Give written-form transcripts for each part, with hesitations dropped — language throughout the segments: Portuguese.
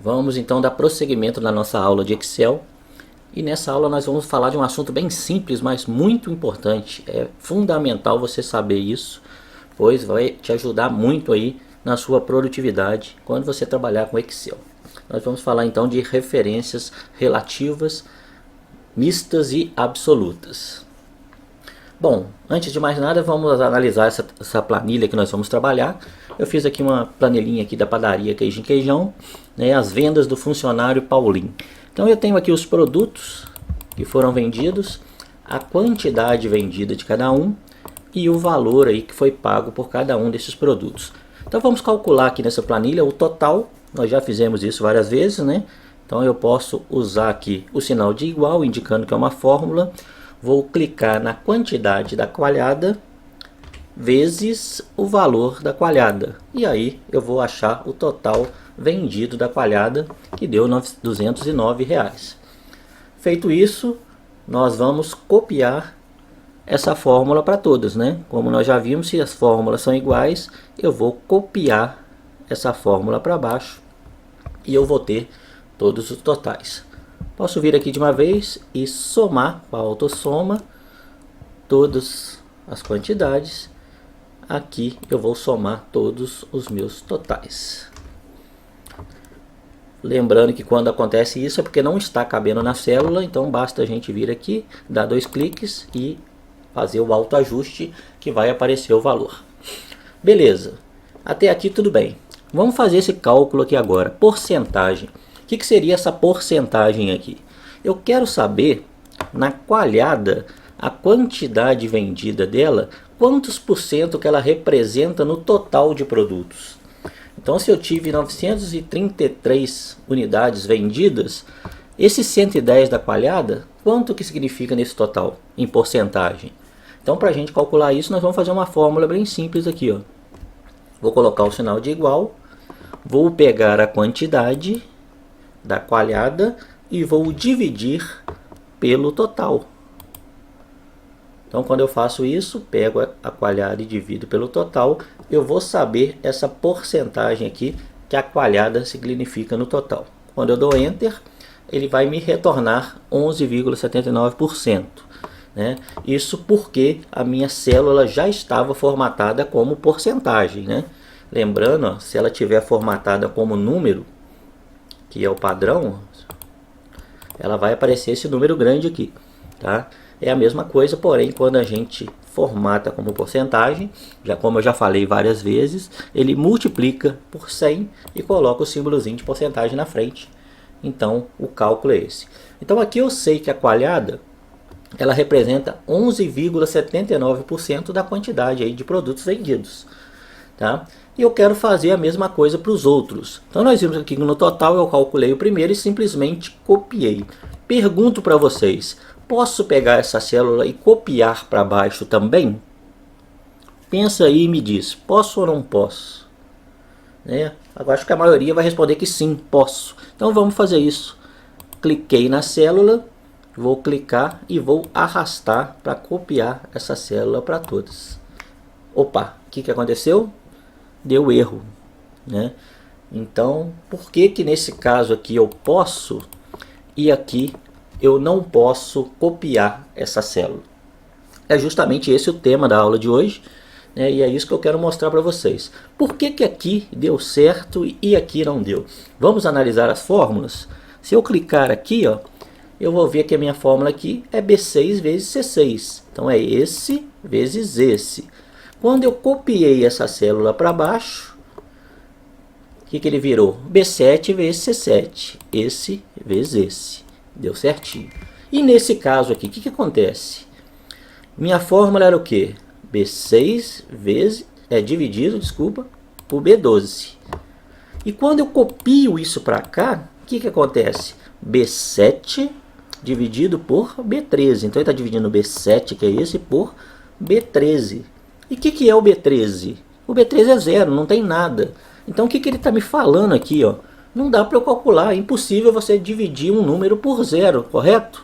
Vamos então dar prosseguimento na nossa aula de Excel. E nessa aula nós vamos falar de um assunto bem simples, mas muito importante. É fundamental você saber isso, pois vai te ajudar muito aí na sua produtividade quando você trabalhar com Excel. Nós vamos falar então de referências relativas, mistas e absolutas. Bom, antes de mais nada, vamos analisar essa planilha que nós vamos trabalhar. Eu fiz aqui uma planilhinha aqui da padaria Queijo em Queijão, né, as vendas do funcionário Paulinho. Então eu tenho aqui os produtos que foram vendidos, a quantidade vendida de cada um e o valor aí que foi pago por cada um desses produtos. Então vamos calcular aqui nessa planilha o total. Nós já fizemos isso várias vezes, né? Então eu posso usar aqui o sinal de igual, indicando que é uma fórmula. Vou clicar na quantidade da coalhada vezes o valor da coalhada. E aí eu vou achar o total vendido da coalhada, que deu R$ 209. Feito isso, nós vamos copiar essa fórmula para todas, né? Como nós já vimos, se as fórmulas são iguais, eu vou copiar essa fórmula para baixo e eu vou ter todos os totais. Posso vir aqui de uma vez e somar com a autossoma todas as quantidades. Aqui eu vou somar todos os meus totais. Lembrando que quando acontece isso é porque não está cabendo na célula, então basta a gente vir aqui, dar 2 cliques e fazer o autoajuste que vai aparecer o valor. Beleza, até aqui tudo bem. Vamos fazer esse cálculo aqui agora, porcentagem. O que seria essa porcentagem aqui? Eu quero saber, na coalhada, a quantidade vendida dela, quantos por cento que ela representa no total de produtos. Então, se eu tive 933 unidades vendidas, esse 110 da coalhada, quanto que significa nesse total, em porcentagem? Então, para a gente calcular isso, nós vamos fazer uma fórmula bem simples aqui, ó. Vou colocar o sinal de igual, vou pegar a quantidade da coalhada e vou dividir pelo total. Então, quando eu faço isso, pego a coalhada e divido pelo total, eu vou saber essa porcentagem aqui que a coalhada significa no total. Quando eu dou Enter, ele vai me retornar 11,79%. Né? Isso porque a minha célula já estava formatada como porcentagem. Né? Lembrando, ó, se ela tiver formatada como número, que é o padrão, ela vai aparecer esse número grande aqui, tá? É a mesma coisa, porém, quando a gente formata como porcentagem, já como eu já falei várias vezes, ele multiplica por 100 e coloca o símbolozinho de porcentagem na frente. Então, o cálculo é esse. Então, aqui eu sei que a coalhada, ela representa 11,79% da quantidade aí de produtos vendidos, tá? E eu quero fazer a mesma coisa para os outros. Então nós vimos aqui que no total eu calculei o primeiro e simplesmente copiei. Pergunto para vocês, posso pegar essa célula e copiar para baixo também? Pensa aí e me diz, posso ou não posso? Né? Agora acho que a maioria vai responder que sim, posso. Então vamos fazer isso. Cliquei na célula, vou clicar e vou arrastar para copiar essa célula para todas. Opa, o que aconteceu? Deu erro, né? Então, por que nesse caso aqui eu posso e aqui eu não posso copiar essa célula? É justamente esse o tema da aula de hoje, né? E é isso que eu quero mostrar para vocês. Por que aqui deu certo e aqui não deu? Vamos analisar as fórmulas? Se eu clicar aqui, ó, eu vou ver que a minha fórmula aqui é B6 vezes C6. Então é esse vezes esse. Quando eu copiei essa célula para baixo, o que ele virou? B7 vezes C7. Esse vezes esse. Deu certinho. E nesse caso aqui, o que acontece? Minha fórmula era o quê? B6 vezes, dividido, desculpa, por B12. E quando eu copio isso para cá, o que acontece? B7 dividido por B13. Então ele está dividindo B7, que é esse, por B13. E o que é o B13? O B13 é zero, não tem nada. Então o que ele está me falando aqui? Ó? Não dá para eu calcular, é impossível você dividir um número por zero, correto?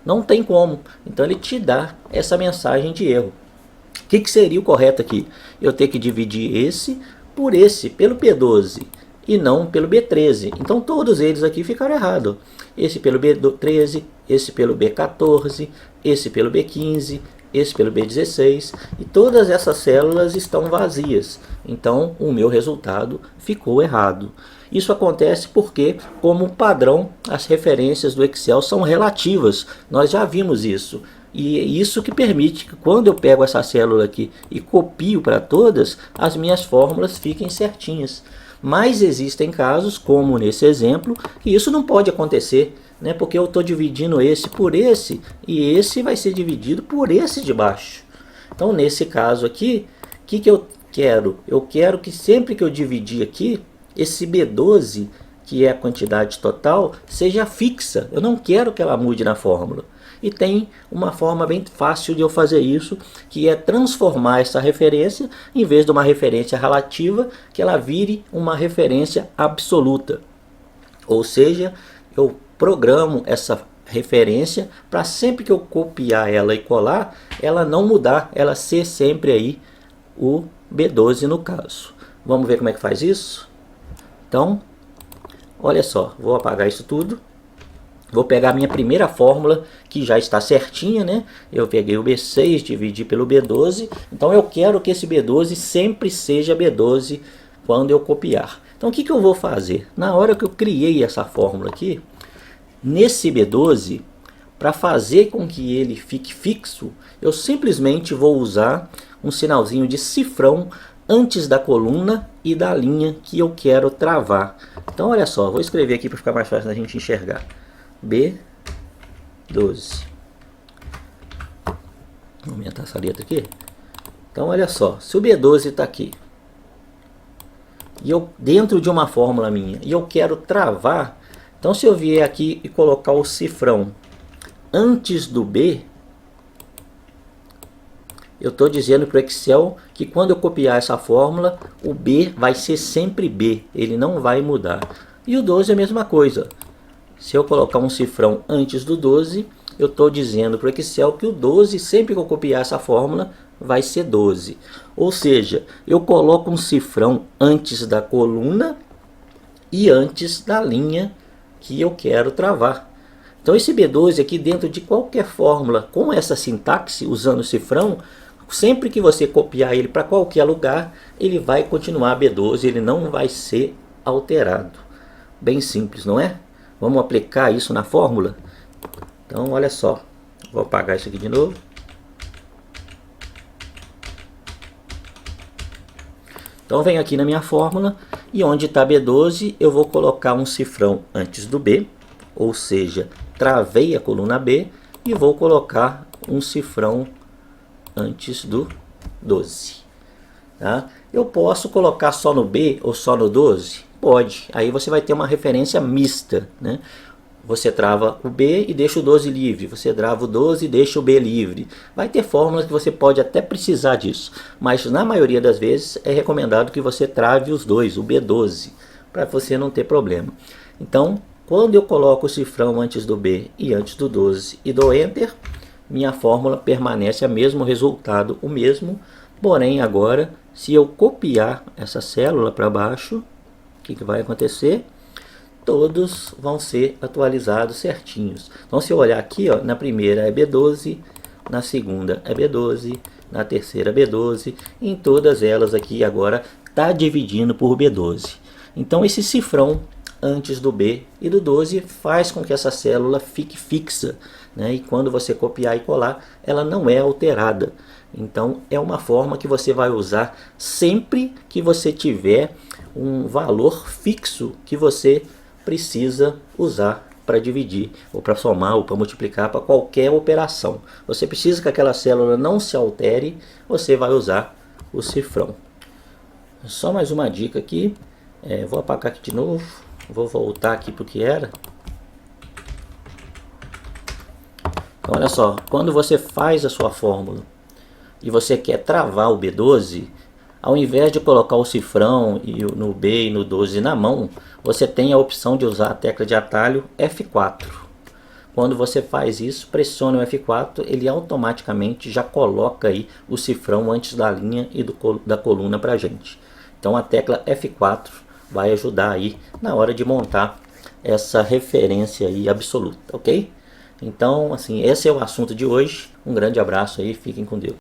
Não tem como. Então ele te dá essa mensagem de erro. O que seria o correto aqui? Eu ter que dividir esse por esse, pelo P12. e não pelo B13. Então todos eles aqui ficaram errados. Esse pelo B13, esse pelo B14, esse pelo B15, esse pelo B16, e todas essas células estão vazias. Então o meu resultado ficou errado. Isso acontece porque, como padrão, as referências do Excel são relativas. Nós já vimos isso. E é isso que permite que quando eu pego essa célula aqui e copio para todas, as minhas fórmulas fiquem certinhas. Mas existem casos, como nesse exemplo, que isso não pode acontecer, né? Porque eu estou dividindo esse por esse, e esse vai ser dividido por esse de baixo. Então, nesse caso aqui, o que eu quero? Eu quero que sempre que eu dividir aqui, esse B12, que é a quantidade total, seja fixa. Eu não quero que ela mude na fórmula. E tem uma forma bem fácil de eu fazer isso, que é transformar essa referência, em vez de uma referência relativa, que ela vire uma referência absoluta. Ou seja, eu programo essa referência para sempre que eu copiar ela e colar, ela não mudar, ela ser sempre aí o B12 no caso. Vamos ver como é que faz isso? Então, olha só, vou apagar isso tudo. Vou pegar a minha primeira fórmula, que já está certinha, né? Eu peguei o B6, dividi pelo B12. Então eu quero que esse B12 sempre seja B12 quando eu copiar. Então o que eu vou fazer? Na hora que eu criei essa fórmula aqui, nesse B12, para fazer com que ele fique fixo, eu simplesmente vou usar um sinalzinho de cifrão antes da coluna e da linha que eu quero travar. Então olha só, vou escrever aqui para ficar mais fácil da gente enxergar. B12. Vou aumentar essa letra aqui. Então olha só, se o B12 está aqui, e eu dentro de uma fórmula minha, e eu quero travar, então se eu vier aqui e colocar o cifrão antes do B, eu estou dizendo para o Excel que quando eu copiar essa fórmula, o B vai ser sempre B, ele não vai mudar. E o 12 é a mesma coisa. Se eu colocar um cifrão antes do 12, eu estou dizendo para o Excel que o 12, sempre que eu copiar essa fórmula, vai ser 12. Ou seja, eu coloco um cifrão antes da coluna e antes da linha que eu quero travar. Então esse B12 aqui, dentro de qualquer fórmula com essa sintaxe, usando o cifrão, sempre que você copiar ele para qualquer lugar, ele vai continuar B12, ele não vai ser alterado. Bem simples, não é? Vamos aplicar isso na fórmula? Então, olha só. Vou apagar isso aqui de novo. Então, venho aqui na minha fórmula e onde está B12, eu vou colocar um cifrão antes do B, ou seja, travei a coluna B e vou colocar um cifrão antes do 12. Tá? Eu posso colocar só no B ou só no 12? Pode. Aí você vai ter uma referência mista, né? Você trava o B e deixa o 12 livre. Você trava o 12 e deixa o B livre. Vai ter fórmulas que você pode até precisar disso. Mas na maioria das vezes é recomendado que você trave os dois, o B12, para você não ter problema. Então, quando eu coloco o cifrão antes do B e antes do 12 e dou Enter, minha fórmula permanece o mesmo resultado, o mesmo. Porém, agora, se eu copiar essa célula para baixo, o que vai acontecer? Todos vão ser atualizados certinhos. Então, se eu olhar aqui, ó, na primeira é B12, na segunda é B12, na terceira B12, em todas elas aqui agora está dividindo por B12. Então, esse cifrão antes do B e do 12 faz com que essa célula fique fixa, né? E quando você copiar e colar, ela não é alterada. Então, é uma forma que você vai usar sempre que você tiver um valor fixo que você precisa usar para dividir, ou para somar, ou para multiplicar, para qualquer operação. Você precisa que aquela célula não se altere, você vai usar o cifrão. Só mais uma dica aqui, vou apagar aqui de novo, vou voltar aqui para o que era. Então, olha só, quando você faz a sua fórmula e você quer travar o B12, ao invés de colocar o cifrão no B e no 12 na mão, você tem a opção de usar a tecla de atalho F4. Quando você faz isso, pressione o F4, ele automaticamente já coloca aí o cifrão antes da linha e da coluna para a gente. Então a tecla F4 vai ajudar aí na hora de montar essa referência aí absoluta, ok? Então, assim, esse é o assunto de hoje. Um grande abraço aí, fiquem com Deus.